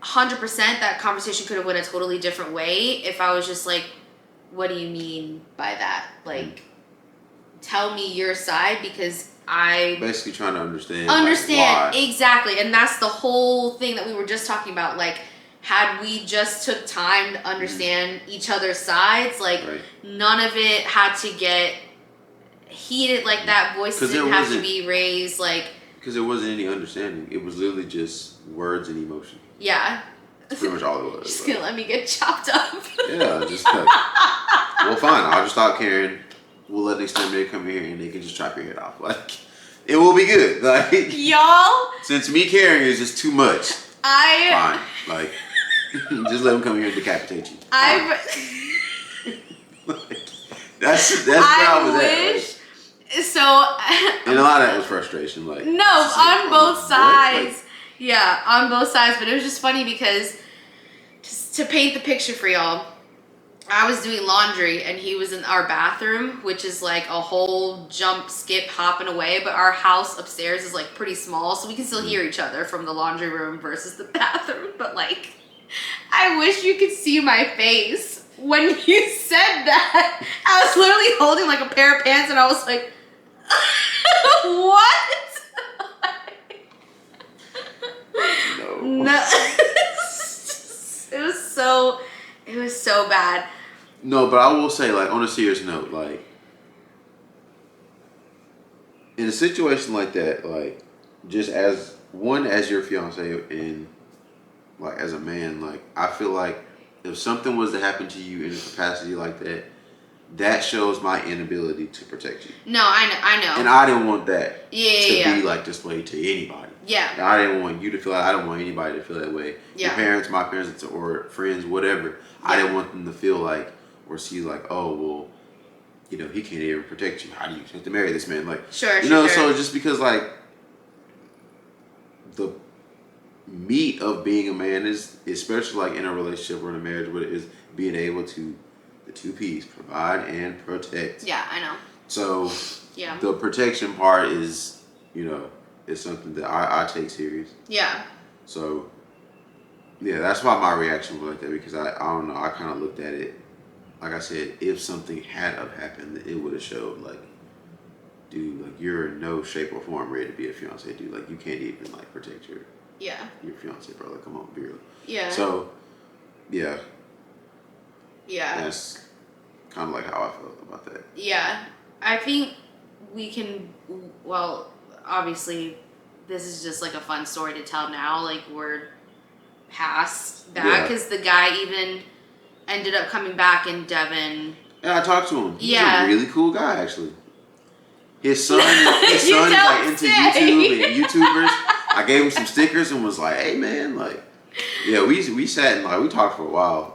100% that conversation could have went a totally different way if I was just like, what do you mean by that? Like, tell me your side, because I basically trying to understand like, why. Exactly. And that's the whole thing that we were just talking about. Like, had we just took time to understand each other's sides, like none of it had to get heated like that. Voices didn't have to be raised, like, because there wasn't any understanding. It was literally just words and emotion. Yeah. That's pretty much all it was. Just gonna let me get chopped up. Yeah, just like, well, fine. I'll just stop caring. We'll let the exterminator come here and they can just chop your head off. Like, it will be good. Like, y'all. Since me caring is just too much. Fine. Like, just let them come here and decapitate you. That's where I was at. Like, so. And a lot of that was frustration. Like, no, on both sides. Yeah, on both sides. But it was just funny because, to paint the picture for y'all, I was doing laundry and he was in our bathroom, which is like a whole jump, skip, hopping away. But our house upstairs is like pretty small, so we can still hear each other from the laundry room versus the bathroom. But like, I wish you could see my face when you said that. I was literally holding like a pair of pants and I was like, what? No. It was so bad. No, but I will say, like, on a serious note, like, in a situation like that, like, just as your fiance and like as a man, like, I feel like if something was to happen to you in a capacity like that, that shows my inability to protect you. No, I know. And I didn't want that to be like displayed to anybody. Yeah. And I didn't want you to feel like, I don't want anybody to feel that way. Yeah. Your parents, my parents, or friends, whatever. Yeah. I didn't want them to feel like, or see like, oh, well, you know, he can't even protect you. How do you expect to marry this man? Like, sure. So just because, like, the meat of being a man is, especially like in a relationship or in a marriage, what it is being able to, the two P's, provide and protect. Yeah, I know. So the protection part is, you know, is something that I take serious. Yeah. So yeah, that's why my reaction was like that, because I don't know, I kind of looked at it, like I said, if something had happened, it would have showed like, dude, like, you're in no shape or form ready to be a fiance, dude. Like, you can't even like protect your fiance, bro. Like, come on, be real. Yeah. So yeah. That's kind of like how I felt about that. Yeah. I think we can, well, obviously this is just like a fun story to tell now. Like, we're past that, because the guy even ended up coming back in Devon. Yeah, I talked to him. He's a really cool guy, actually. His son is like into YouTube and YouTubers. I gave him some stickers and was like, hey man, like, yeah, we sat and like we talked for a while.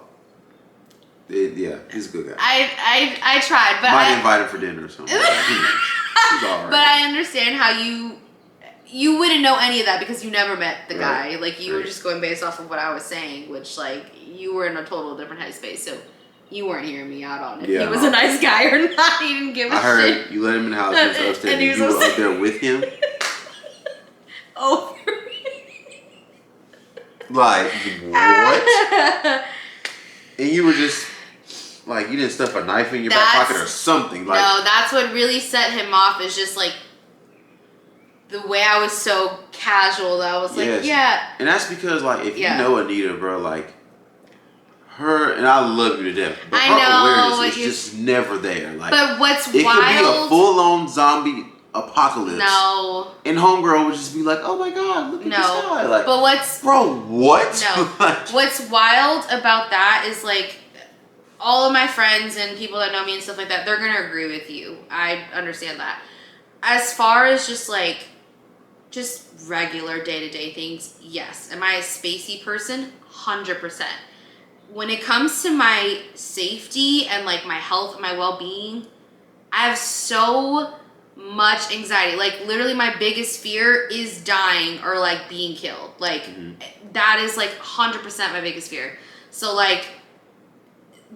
He's a good guy. I tried, but might invite him for dinner or something. He's all right. But I understand how you wouldn't know any of that because you never met the guy. Like, you were just going based off of what I was saying, which, like, you were in a total different headspace, so you weren't hearing me out on if he was a nice guy or not. He didn't give a shit. I heard you let him in the house, he was upstairs, and you were up there with him. Over like, what? And you were just like, you didn't stuff a knife in your back pocket or something. Like, no, that's what really set him off, is just like the way I was so casual that I was like, And that's because, like, if you know Anita, bro, like, her, and I love you to death, but her awareness is just never there. Like, but what's it wild, could be a full-on zombie apocalypse. No. And homegirl would just be like, oh my god, look at the sky. Like, but bro, what? No. What's wild about that is, like, all of my friends and people that know me and stuff like that, they're going to agree with you. I understand that. As far as just regular day-to-day things, yes. Am I a spacey person? 100%. When it comes to my safety and like my health and my well-being, I have so much anxiety. Like literally my biggest fear is dying or like being killed. Like that is like 100% my biggest fear. So like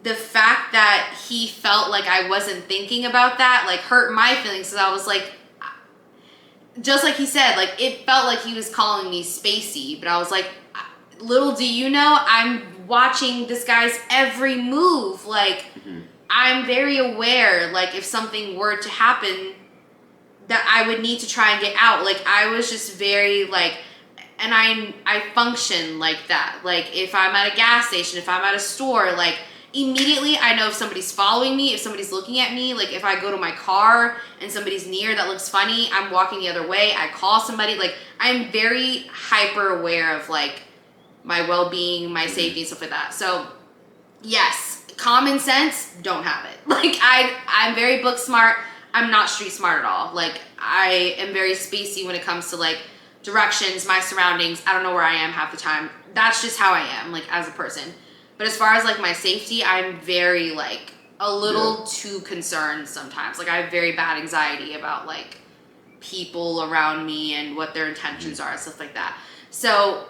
the fact that he felt like I wasn't thinking about that like hurt my feelings, because I was like, just like he said, like it felt like he was calling me spacey, but I was like, little do you know, I'm watching this guy's every move. Like I'm very aware, like if something were to happen, that I would need to try and get out. Like I was just very like, and I function like that. Like if I'm at a gas station, if I'm at a store, like immediately I know if somebody's following me, if somebody's looking at me. Like if I go to my car and somebody's near that looks funny, I'm walking the other way, I call somebody. Like I'm very hyper aware of like my well-being, my safety and stuff like that. So yes, common sense, don't have it. Like I'm very book smart. I'm not street smart at all. Like I am very spacey when it comes to like directions, my surroundings. I don't know where I am half the time. That's just how I am, like as a person. But as far as like my safety, I'm very like a little too concerned sometimes. Like I have very bad anxiety about like people around me and what their intentions are and stuff like that. So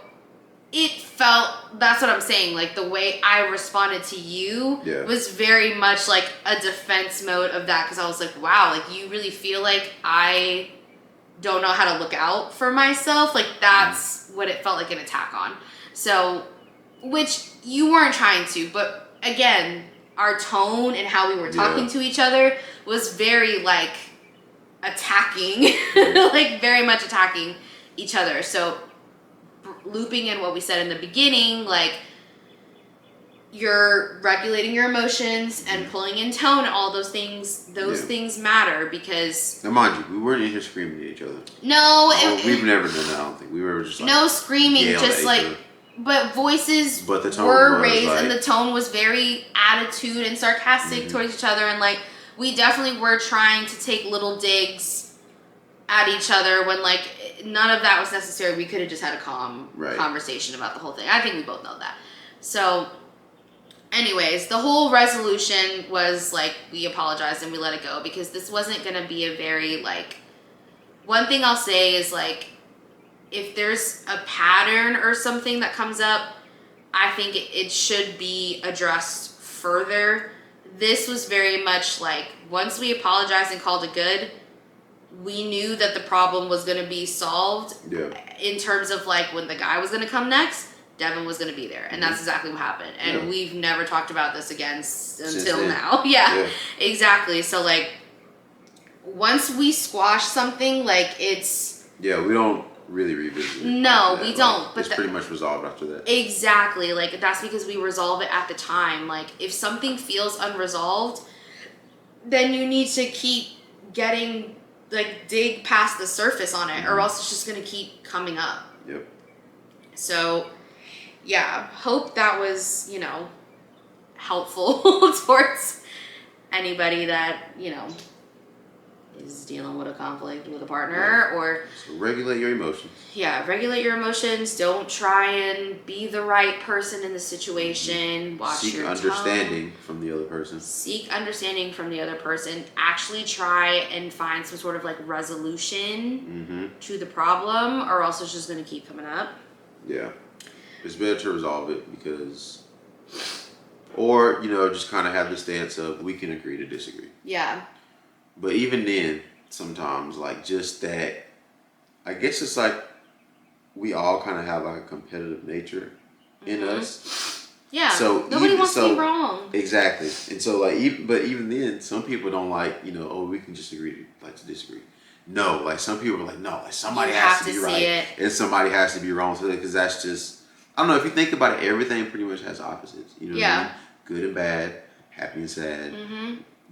it felt, that's what I'm saying, like the way I responded to you was very much like a defense mode of that, because I was like, wow, like you really feel like I don't know how to look out for myself. Like that's what it felt like an attack on. So, which you weren't trying to, but again, our tone and how we were talking to each other was very like attacking, like very much attacking each other. So looping in what we said in the beginning, like you're regulating your emotions and pulling in tone and all those things, things matter, because now mind you, we weren't in here screaming at each other. No, we've never done that. I don't think we were just like no screaming, just like but voices but the tone were was raised, like, and the tone was very attitude and sarcastic towards each other, and like we definitely were trying to take little digs at each other when like none of that was necessary. We could have just had a calm conversation about the whole thing. I think we both know that. So anyways, the whole resolution was like we apologized and we let it go, because this wasn't going to be a very like, one thing I'll say is like if there's a pattern or something that comes up, I think it should be addressed further. This was very much like once we apologized and called it good, we knew that the problem was going to be solved in terms of like when the guy was going to come next, Devin was going to be there. And that's exactly what happened. And we've never talked about this again until now. Yeah, exactly. So like once we squash something, like it's... Yeah, we don't really revisit it. No, we don't. But it's pretty much resolved after that. Exactly. Like that's because we resolve it at the time. Like if something feels unresolved, then you need to keep getting... like dig past the surface on it, or else it's just gonna keep coming up. Yep. So yeah, hope that was, you know, helpful towards anybody that, you know, is dealing with a conflict with a partner or... So regulate your emotions. Yeah, regulate your emotions. Don't try and be the right person in the situation. Watch your tone. Seek understanding from the other person. Seek understanding from the other person. Actually try and find some sort of like resolution to the problem, or else it's just going to keep coming up. Yeah. It's better to resolve it because... Or, you know, just kind of have the stance of we can agree to disagree. Yeah. But even then, sometimes, like, just that, I guess it's like we all kind of have like a competitive nature in us. Yeah. So nobody wants to be wrong. Exactly. And so, like, even then, some people don't like, you know, oh, we can just agree to disagree. No, like, some people are like, no, like, somebody has to be right. And somebody has to be wrong. So, because that's just, I don't know, if you think about it, everything pretty much has opposites. You know what I mean? Good and bad, happy and sad.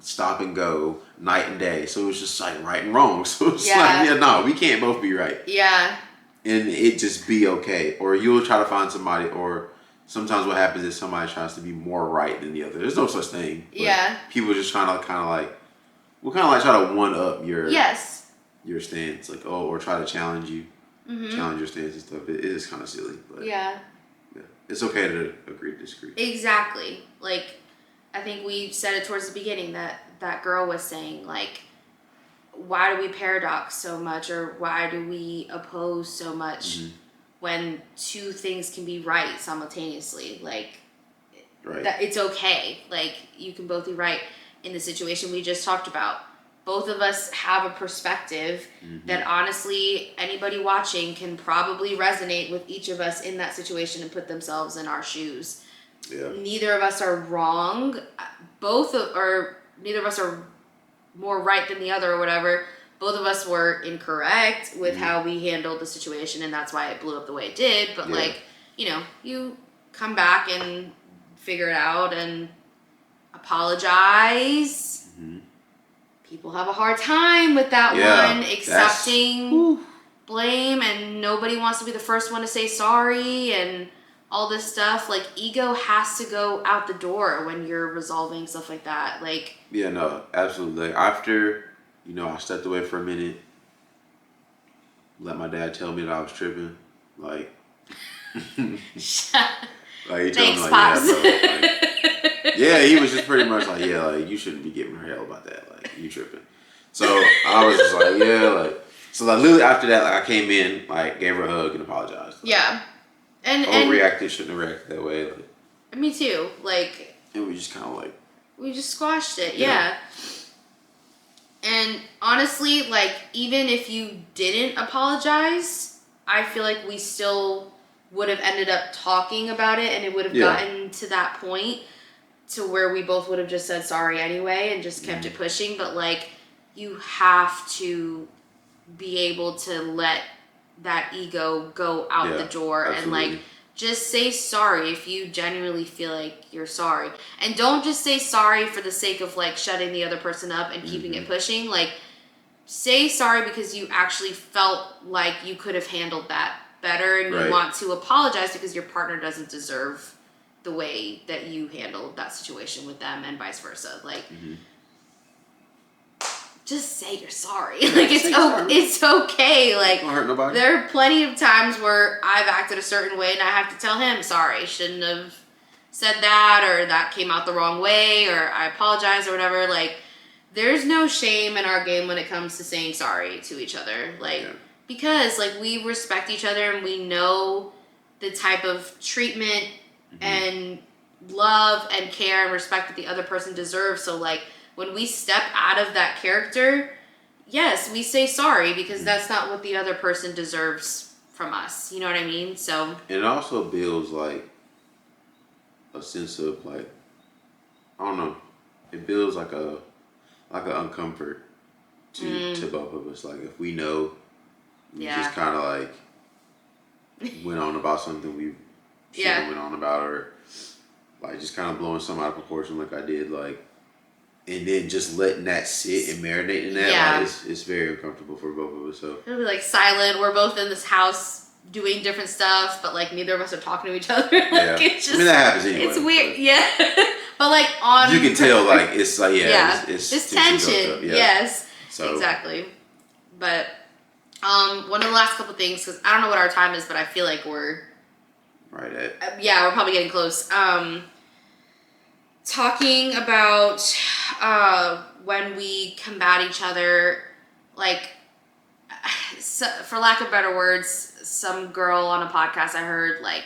Stop and go, night and day. So it's just like right and wrong. So it's like, no, we can't both be right. Yeah. And it just be okay. Or you'll try to find somebody, or sometimes what happens is somebody tries to be more right than the other. There's no such thing. Yeah. People just trying to kind of like try to one up your stance, like or try to challenge you, challenge your stance and stuff. It is kind of silly, but yeah, it's okay to agree to disagree. Exactly. Like, I think we said it towards the beginning that girl was saying, like, why do we paradox so much, or why do we oppose so much when two things can be right simultaneously? Like, that it's okay. Like, you can both be right in the situation we just talked about. Both of us have a perspective that honestly anybody watching can probably resonate with each of us in that situation and put themselves in our shoes. Yeah. Neither of us are wrong. Neither of us are more right than the other or whatever. Both of us were incorrect with how we handled the situation, and that's why it blew up the way it did. But like, you come back and figure it out and apologize. People have a hard time with that one, accepting blame, and nobody wants to be the first one to say sorry and all this stuff. Like, ego has to go out the door when you're resolving stuff like that. Like, yeah, no, absolutely. Like, after, I stepped away for a minute, let my dad tell me that I was tripping. Like, like he told me, like, Pops. yeah, bro. Like, yeah, he was just pretty much like, yeah, like, you shouldn't be giving her hell about that. Like, you tripping. So I was just like, yeah, like, so like literally after that, like, I came in, like, gave her a hug and apologized. Like, yeah. And overreacted, shouldn't have reacted that way. Like, me too. Like, and we just kind of like, we just squashed it. Yeah. And honestly, like, even if you didn't apologize, I feel like we still would have ended up talking about it, and it would have gotten to that point to where we both would have just said sorry anyway and just kept it pushing. But like, you have to be able to let that ego go out the door. Absolutely. And like, just say sorry if you genuinely feel like you're sorry. And don't just say sorry for the sake of like shutting the other person up and keeping it pushing. Like, say sorry because you actually felt like you could have handled that better, and you want to apologize because your partner doesn't deserve the way that you handled that situation with them, and vice versa. Like, just say you're sorry. Like, it's okay. Like, don't hurt nobody. There are plenty of times where I've acted a certain way and I have to tell him, sorry, shouldn't have said that, or that came out the wrong way, or I apologize, or whatever. Like, there's no shame in our game when it comes to saying sorry to each other. Like, because like, we respect each other and we know the type of treatment and love and care and respect that the other person deserves. So like, when we step out of that character, yes, we say sorry because that's not what the other person deserves from us. You know what I mean? So, and it also builds like a sense of like, I don't know, it builds like an uncomfort to both of us. Like, if we know we just kind of like went on about something we shouldn't have went on about, or like just kind of blowing something out of proportion like I did, like, and then just letting that sit and marinate in that, like, it's very uncomfortable for both of us. So it'll be like silent. We're both in this house doing different stuff, but like neither of us are talking to each other. Like, it's just, I mean, that happens anyway. It's weird, but like on, you can tell, like, it's like it's tension. Yes, so exactly. But one of the last couple things, because I don't know what our time is, but I feel like we're right at we're probably getting close. Talking about when we combat each other, like, so, for lack of better words, some girl on a podcast I heard, like,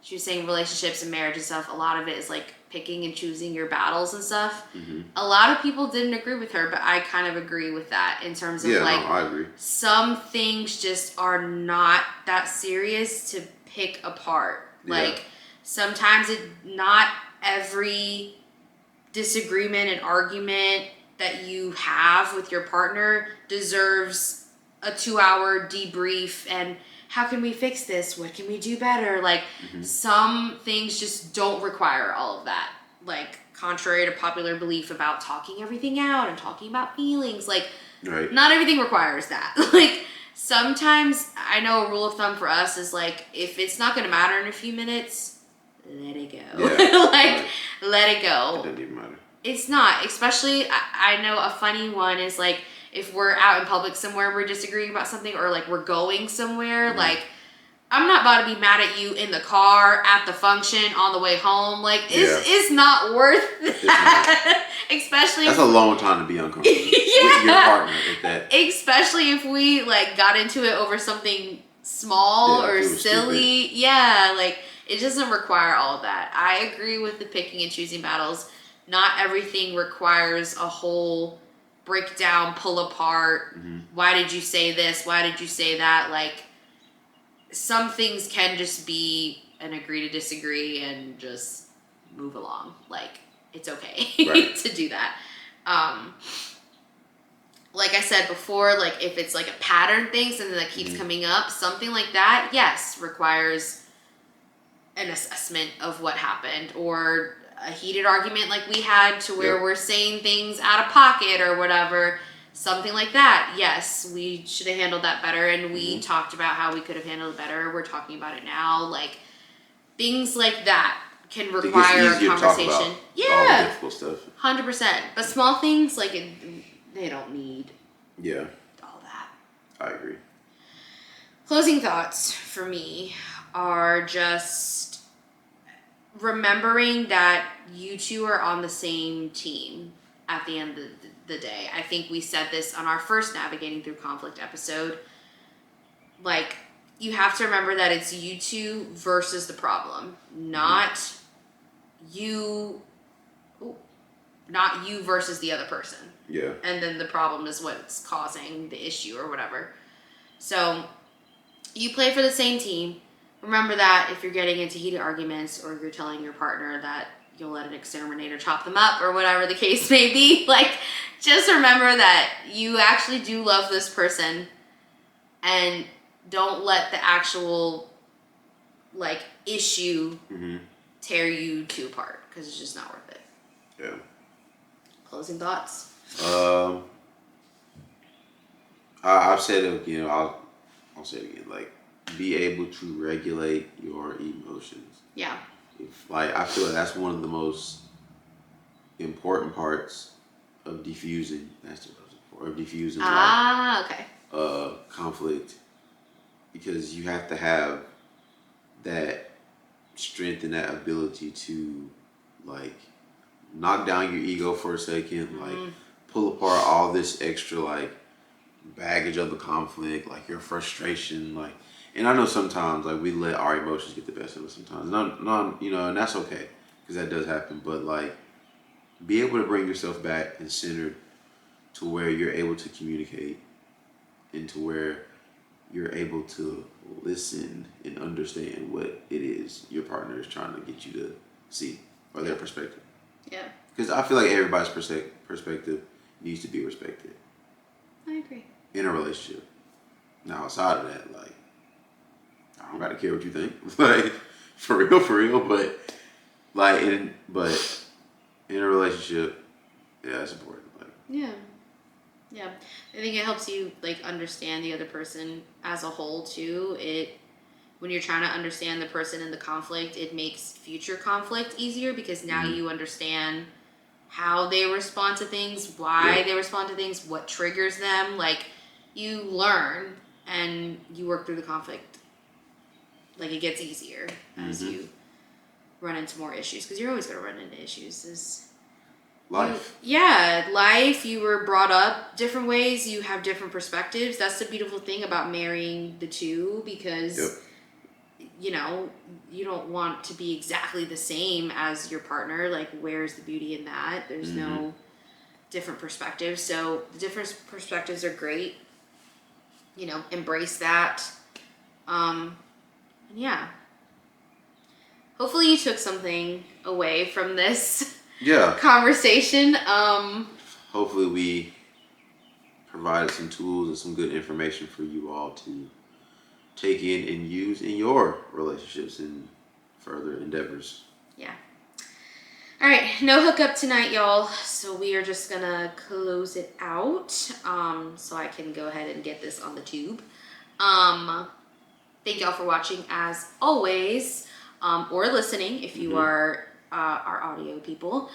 she was saying relationships and marriage and stuff, a lot of it is like picking and choosing your battles and stuff. A lot of people didn't agree with her, but I kind of agree with that in terms of I agree. Some things just are not that serious to pick apart. Like, sometimes not every disagreement and argument that you have with your partner deserves a 2-hour debrief and how can we fix this? What can we do better? Like, some things just don't require all of that. Like, contrary to popular belief about talking everything out and talking about feelings, like, not everything requires that. Like, sometimes, I know a rule of thumb for us is like, if it's not going to matter in a few minutes, let it go. Yeah. Like, let it go. It doesn't even matter. It's not. Especially, I know a funny one is like, if we're out in public somewhere, we're disagreeing about something, or like we're going somewhere, like, I'm not about to be mad at you in the car, at the function, on the way home. Like, it's not worth that. Especially that's a long time to be uncomfortable with your partner at that. Especially if we like got into it over something small or silly. Stupid. Yeah, like it doesn't require all of that. I agree with the picking and choosing battles. Not everything requires a whole breakdown, pull apart. Why did you say this? Why did you say that? Like, some things can just be an agree to disagree and just move along. Like, it's okay to do that. Like I said before, like if it's like a pattern thing, something that keeps coming up, something like that, yes, requires an assessment of what happened, or a heated argument like we had to where we're saying things out of pocket or whatever. Something like that, yes, we should have handled that better, and we talked about how we could have handled it better. We're talking about it now. Like, things like that can require a conversation. All the difficult stuff. 100%. But small things, like, they don't need all that. I agree. Closing thoughts for me are just remembering that you two are on the same team at the end of the day. I think we said this on our first Navigating Through Conflict episode. Like, you have to remember that it's you two versus the problem, not you versus the other person. Yeah. And then the problem is what's causing the issue or whatever. So you play for the same team. Remember that if you're getting into heated arguments, or you're telling your partner that you'll let an exterminator chop them up, or whatever the case may be, like, just remember that you actually do love this person, and don't let the actual, like, issue tear you two apart, because it's just not worth it. Yeah. Closing thoughts? I've said it again. I'll say it again. Like, be able to regulate your emotions. Yeah. I feel like that's one of the most important parts of diffusing. That's what I was looking for. Of diffusing conflict, because you have to have that strength and that ability to, like, knock down your ego for a second, like pull apart all this extra, like, baggage of the conflict, like your frustration, like. And I know sometimes, like, we let our emotions get the best of us sometimes. And that's okay, because that does happen. But, like, be able to bring yourself back and centered to where you're able to communicate, and to where you're able to listen and understand what it is your partner is trying to get you to see, or their perspective. Yeah. Because I feel like everybody's perspective needs to be respected. I agree. In a relationship. Now, outside of that, like, I don't gotta care what you think, like, for real. But like, in a relationship, yeah, it's important. Like, yeah. I think it helps you, like, understand the other person as a whole too. When you're trying to understand the person in the conflict, it makes future conflict easier, because now you understand how they respond to things, why they respond to things, what triggers them. Like, you learn and you work through the conflict. Like, it gets easier as you run into more issues, because you're always going to run into issues. life. Life. You were brought up different ways. You have different perspectives. That's the beautiful thing about marrying the two, because, you know, you don't want to be exactly the same as your partner. Like, where's the beauty in that? There's no different perspectives. So the different perspectives are great. You know, embrace that. Yeah. Hopefully you took something away from this conversation. Hopefully we provided some tools and some good information for you all to take in and use in your relationships and further endeavors. Yeah. All right, no hookup tonight, y'all. So we are just gonna close it out. So I can go ahead and get this on the tube. Thank y'all for watching as always. or listening if you are our audio people.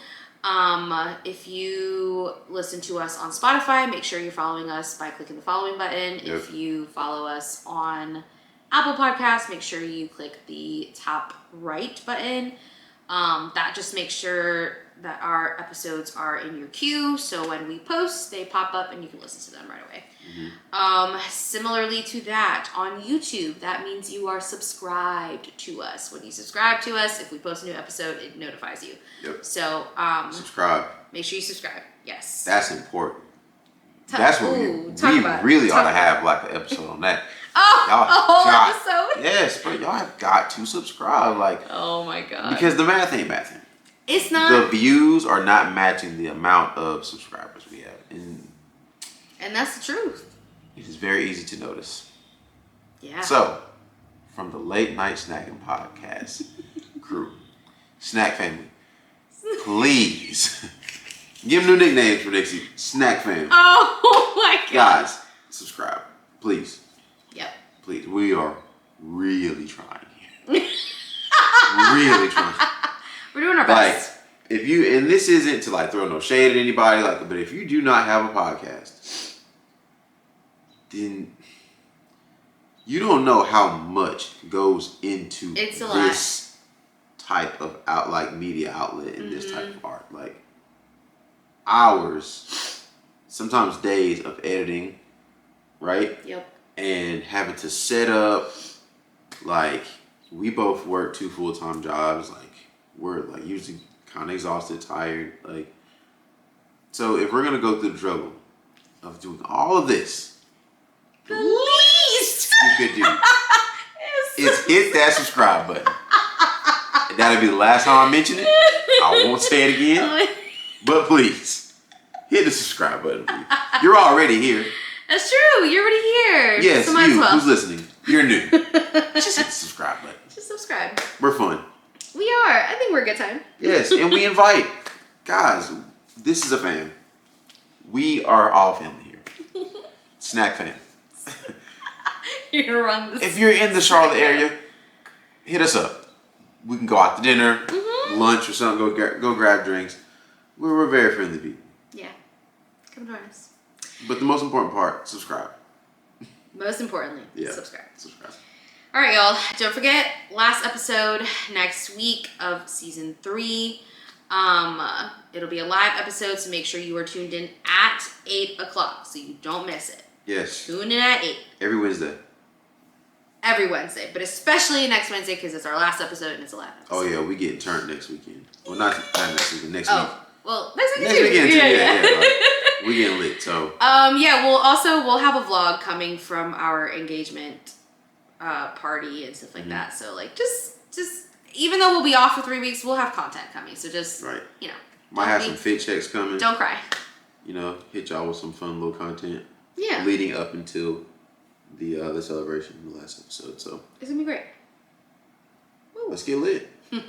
If you listen to us on Spotify, make sure you're following us by clicking the following button. Yep. If you follow us on Apple Podcasts, make sure you click the top right button. That just makes sure that our episodes are in your queue, so when we post, they pop up and you can listen to them right away. Similarly to that, on YouTube, that means you are subscribed to us. When you subscribe to us, if we post a new episode, it notifies you. Yep. So Subscribe. make sure you subscribe. Yes. That's important. That's what we about it. really ought to Talk have like an episode on that. Oh, Y'all a whole got- episode? Yes, but y'all have got to subscribe, like, Oh my god. because the math ain't mathing. It's not. The views are not matching the amount of subscribers we have, and And that's the truth. it is very easy to notice. Yeah. So, from the Late Night Snacking Podcast crew, Snack Family, please give them new nicknames for next week. Snack Family. Oh my god. Guys, subscribe. Please. Yep. Please. We are really trying here. Really trying. We're doing our Like, best. if you, and this isn't to like throw no shade at anybody, like, but if you do not have a podcast, then you don't know how much goes into It's a this type of media outlet and this type of art. Like hours, sometimes days of editing, right? Yep. And having to set up, like, we both work 2 full-time jobs, like, we're like usually kind of exhausted, tired, like, so if we're gonna go through the struggle of doing all of this, The least you could do is hit that subscribe button. And that'll be the last time I mention it. I won't say it again, but please hit the subscribe button. Please. You're already here. That's true. You're already here. Yes, so might as you well. who's listening, you're new. Just hit the subscribe button. Just subscribe. We're fun. We are. I think we're a good time. Yes, and we invite guys. This is a fam. We are all family here. Snack fam. You're gonna run this. If you're in the Charlotte area, hit us up. We can go out to dinner, lunch, or something. Go grab drinks. We're very friendly people. Yeah. Come join us. But the most important part, subscribe. Most importantly, Yeah. subscribe. Subscribe. All right, y'all. Don't forget, last episode next week of season 3. It'll be a live episode, so make sure you are tuned in at 8 o'clock so you don't miss it. Yes. Tune in at 8 Every Wednesday. every Wednesday, but especially next Wednesday because it's our last episode and it's a live episode. Oh yeah, we getting turned next weekend. Well, not next weekend. Next week. Oh, well, next week Next too. weekend too. Yeah. Like, yeah. we getting lit. So Yeah, we'll have a vlog coming from our engagement party and stuff like that. So like just even though we'll be off for 3 weeks, we'll have content coming. So just right. you know, Might have some fit checks coming. don't cry. You know, hit y'all with some fun little content. Yeah, Leading up until the celebration, the last episode. So it's gonna be great. Woo. let's get lit. All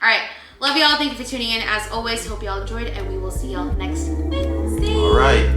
right, love y'all. Thank you for tuning in. As always, hope y'all enjoyed, and we will see y'all next Wednesday. All right.